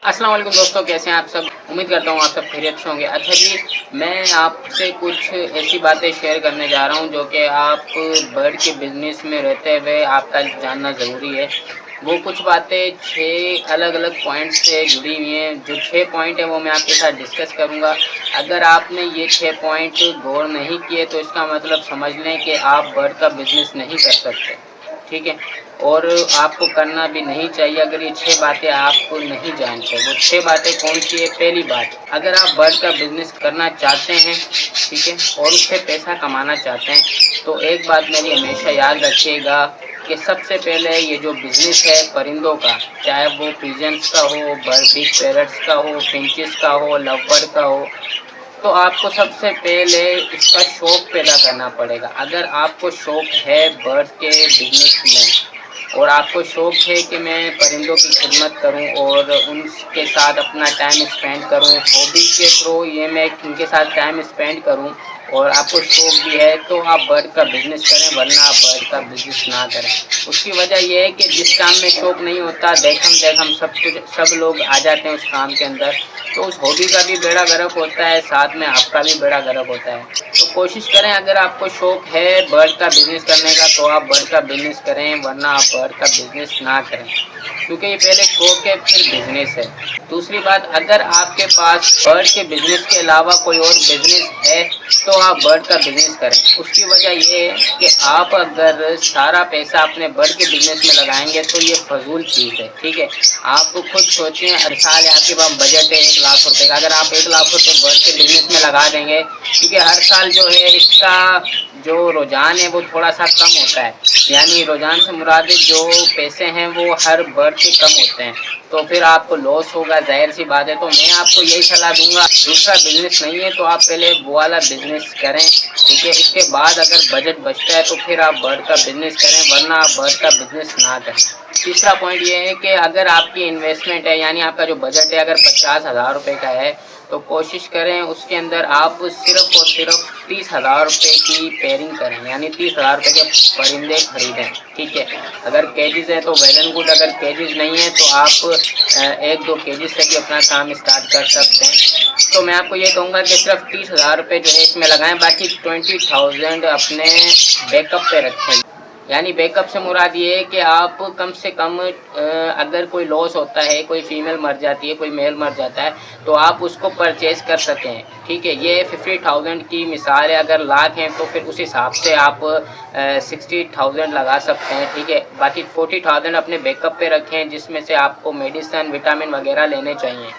अस्सलाम वालेकुम दोस्तों, कैसे हैं आप सब। उम्मीद करता हूँ आप सब खैरियत से होंगे। अच्छा जी, मैं आपसे कुछ ऐसी बातें शेयर करने जा रहा हूँ जो कि आप बर्ड के बिज़नेस में रहते हुए आपका जानना ज़रूरी है। वो कुछ बातें 6 अलग अलग पॉइंट से जुड़ी हुई हैं। जो 6 पॉइंट हैं वो मैं आपके साथ डिस्कस करूँगा। अगर आपने ये 6 पॉइंट गौर नहीं किए तो इसका मतलब समझ लें कि आप बर्ड का बिज़नेस नहीं कर सकते, ठीक है। और आपको करना भी नहीं चाहिए अगर ये 6 बातें आपको नहीं जानते। वो 6 बातें कौन सी है? पहली बात, अगर आप बर्ड का बिज़नेस करना चाहते हैं, ठीक है, और उससे पैसा कमाना चाहते हैं, तो एक बात मेरी हमेशा याद रखिएगा कि सबसे पहले ये जो बिज़नेस है परिंदों का, चाहे वो पिजन्स का हो, बिग पैरट्स का हो, फिंचेस का हो, लव बर्ड का हो, तो आपको सबसे पहले इसका शौक़ पैदा करना पड़ेगा। अगर आपको शौक़ है बर्ड के बिज़नेस में और आपको शौक़ है कि मैं परिंदों की खिदमत करूं और उनके साथ अपना टाइम स्पेंड करूं, हॉबी के थ्रू ये मैं उनके साथ टाइम स्पेंड करूं, और आपको शौक़ भी है, तो आप बर्ड का बिज़नेस करें, वरना आप बर्ड का बिज़नेस ना करें। उसकी वजह यह है कि जिस काम में शौक़ नहीं होता, देखम सब लोग आ जाते हैं उस काम के अंदर, तो उस हॉबी का भी बेड़ा गर्क होता है, साथ में आपका भी बेड़ा गर्क होता है। तो कोशिश करें, अगर आपको शौक़ है बर्ड का बिज़नेस करने का तो आप बर्ड का बिज़नेस करें, वरना आप बर्ड का बिज़नेस ना करें, क्योंकि ये पहले शौक़ है फिर बिज़नेस है। दूसरी बात, अगर आपके पास बर्ड के बिज़नेस के अलावा कोई और बिज़नेस है तो आप बर्ड का बिज़नेस करें। उसकी वजह ये है कि आप अगर सारा पैसा अपने बर्ड के बिज़नेस में लगाएंगे तो ये फजूल चीज़ है, ठीक है। आप खुद सोचें, हर साल आपके पास बजट है 1 लाख रुपए का, अगर आप 1 लाख रुपए बर्ड के बिज़नेस में लगा देंगे, क्योंकि हर साल जो है इसका जो रुझान है वो थोड़ा सा कम होता है, यानी रुझान से मुराद जो पैसे हैं वो हर बर्ड के कम होते हैं, तो फिर आपको लॉस होगा, ज़ाहिर सी बात है। तो मैं आपको यही सलाह दूंगा, दूसरा बिज़नेस नहीं है तो आप पहले वो वाला बिज़नेस करें, ठीक है। इसके बाद अगर बजट बचता है तो फिर आप बर्ड का बिज़नेस करें, वरना आप बर्ड का बिज़नेस ना करें। तीसरा पॉइंट ये है कि अगर आपकी इन्वेस्टमेंट है, यानी आपका जो बजट है अगर 50,000 रुपये का है, तो कोशिश करें उसके अंदर आप सिर्फ़ और सिर्फ 30,000 रुपये की पेयरिंग करें, यानी 30,000 रुपये के परिंदे खरीदें, ठीक है। अगर केजेस है तो वेल एंड गुड, अगर केजेस नहीं है तो आप 1-2 केजेस से भी अपना काम स्टार्ट कर सकते हैं। तो मैं आपको ये कहूँगा कि सिर्फ 30,000 रुपये जो है इसमें लगाएं, बाकी 20,000 अपने बैकअप पे रखें। यानी बैकअप से मुराद ये है कि आप कम से कम अगर कोई लॉस होता है, कोई फीमेल मर जाती है, कोई मेल मर जाता है, तो आप उसको परचेज़ कर सकें, ठीक है। ये 50,000 की मिसाल है, अगर लाख हैं तो फिर उस हिसाब से आप 60,000 लगा सकते हैं, ठीक है। बाकी 40,000 अपने बैकअप पे रखें, जिसमें से आपको मेडिसिन, विटामिन वगैरह लेने चाहिए।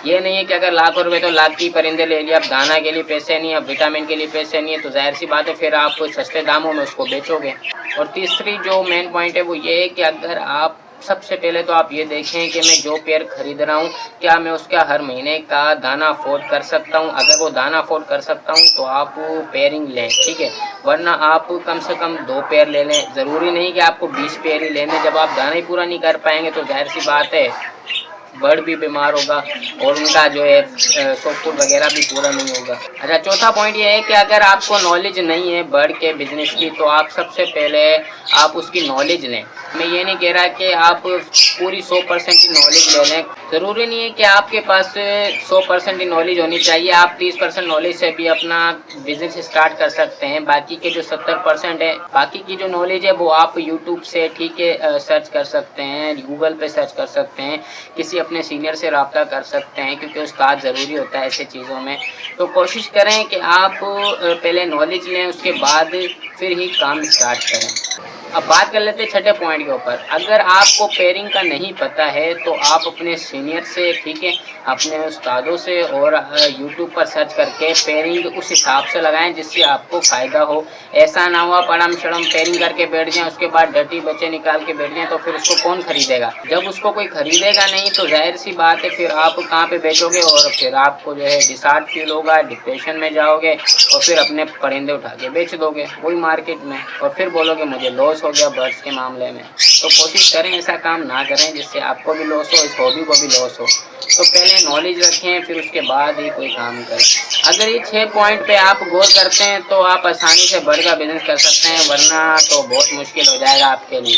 ये नहीं है कि अगर लाख रुपए तो लाख की परिंदे ले लिए, अब दाना के लिए पैसे नहीं है, अब विटामिन के लिए पैसे नहीं है, तो ज़ाहिर सी बात है फिर आप सस्ते दामों में उसको बेचोगे। और तीसरी जो मेन पॉइंट है वो ये है कि अगर आप सबसे पहले तो आप ये देखें कि मैं जो पेयर ख़रीद रहा हूँ, क्या मैं उसका हर महीने का दाना अफोर्ड कर सकता हूँ। अगर वो दाना अफोर्ड कर सकता हूँ तो आप पेयरिंग लें, ठीक है, वरना आप कम से कम 2 पेयर ले लें। ज़रूरी नहीं कि आपको 20 पेयर ही लेने, जब आप दाना ही पूरा नहीं कर पाएंगे तो ज़ाहिर सी बात है बर्ड भी बीमार होगा और उनका जो है सॉफ्ट फूड वगैरह भी पूरा नहीं होगा। अच्छा, चौथा पॉइंट ये है कि अगर आपको नॉलेज नहीं है बर्ड के बिज़नेस की, तो आप सबसे पहले आप उसकी नॉलेज लें। मैं ये नहीं कह रहा कि आप पूरी 100% की नॉलेज ले लें, ज़रूरी नहीं है कि आपके पास 100% की नॉलेज होनी चाहिए। आप 30% नॉलेज से भी अपना बिज़नेस स्टार्ट कर सकते हैं। बाकी के जो 70% है, बाकी की जो नॉलेज है वो आप यूट्यूब से, ठीक है, सर्च कर सकते हैं, गूगल पे सर्च कर सकते हैं, किसी अपने सीनियर से रब्ता कर सकते हैं, क्योंकि उस्ताद ज़रूरी होता है ऐसे चीज़ों में। तो कोशिश करें कि आप पहले नॉलेज लें, उसके बाद फिर ही काम स्टार्ट करें। अब बात कर लेते हैं छठे पॉइंट के ऊपर। अगर आपको पेयरिंग का नहीं पता है तो आप अपने सीनियर से, ठीक है, अपने उस्तादों से और यूट्यूब पर सर्च करके पेयरिंग उस हिसाब से लगाएं जिससे आपको फ़ायदा हो। ऐसा ना हुआ पड़म शड़म पेयरिंग करके बैठ जाएं, उसके बाद डर्टी बच्चे निकाल के बैठ जाएं, तो फिर उसको कौन ख़रीदेगा। जब उसको कोई ख़रीदेगा नहीं तो ज़ाहिर सी बात है फिर आप कहाँ पे बेचोगे, और फिर आपको जो है डिसहार्ट फील होगा, डिप्रेशन में जाओगे और फिर अपने परिंदे उठा के बेच दोगे वही मार्केट में, और फिर बोलोगे मुझे लॉस हो गया बर्ड्स के मामले में। तो कोशिश करें ऐसा काम ना करें जिससे आपको भी लॉस हो, इस हॉबी को भी लॉस हो। तो पहले नॉलेज रखें, फिर उसके बाद ही कोई काम करें। अगर ये 6 पॉइंट पे आप गौर करते हैं तो आप आसानी से बर्ड का बिज़नेस कर सकते हैं, वरना तो बहुत मुश्किल हो जाएगा आपके लिए।